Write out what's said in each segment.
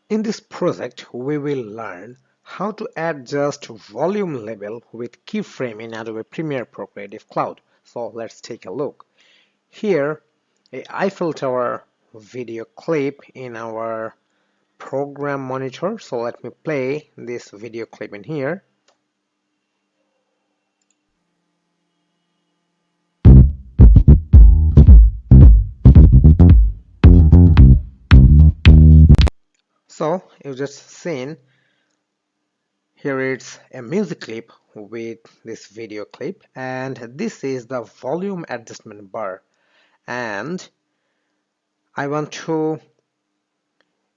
In this project, we will learn how to adjust volume level with keyframe in Adobe Premiere Pro Creative Cloud. So let's take a look. Here, a Eiffel Tower video clip in our program monitor. So let me play this video clip in here. So you've just seen here it's a music clip with this video clip, and this is the volume adjustment bar, and I want to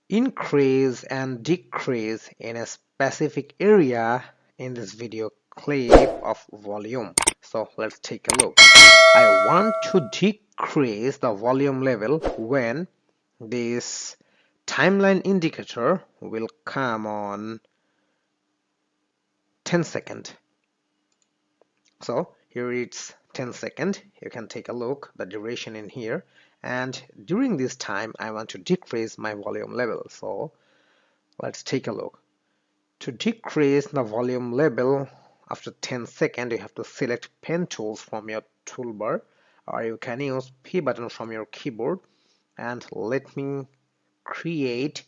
increase and decrease in a specific area in this video clip of volume. So let's take a look. I want to decrease the volume level when this timeline indicator will come on 10 seconds. So here it's 10 seconds. You can take a look the duration in here, and during this time I want to decrease my volume level. So let's take a look. To decrease the volume level after 10 seconds, you have to select pen tools from your toolbar, or you can use P button from your keyboard, and let me create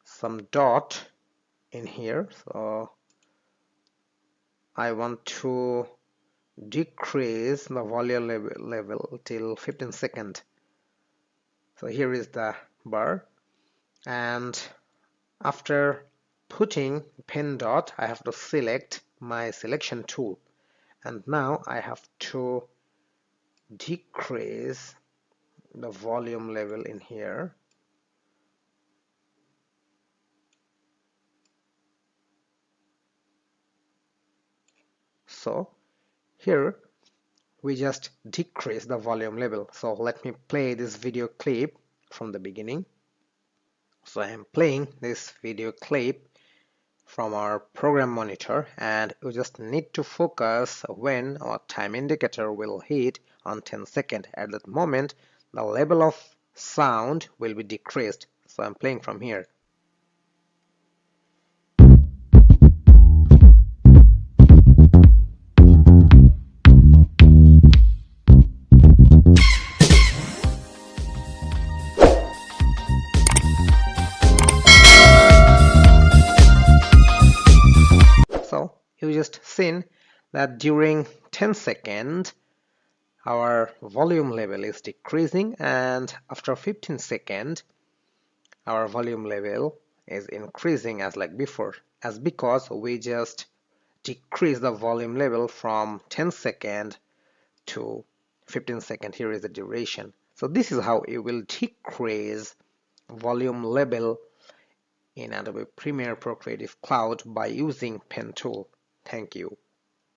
some dot in here. So I want to decrease the volume level till 15 seconds. So here is the bar, and after putting pen dot, I have to select my selection tool, and now I have to decrease the volume level in here. So here we just decrease the volume level. So let me play this video clip from the beginning. So I am playing this video clip from our program monitor, and you just need to focus when our time indicator will hit on 10 seconds. At that moment the level of sound will be decreased. So I'm playing from here. So you just seen that during 10 seconds our volume level is decreasing, and after 15 seconds our volume level is increasing as like before, as because we just decrease the volume level from 10 seconds to 15 seconds. Here is the duration. So this is how you will decrease volume level in Adobe Premiere Pro Creative Cloud by using pen tool. Thank you.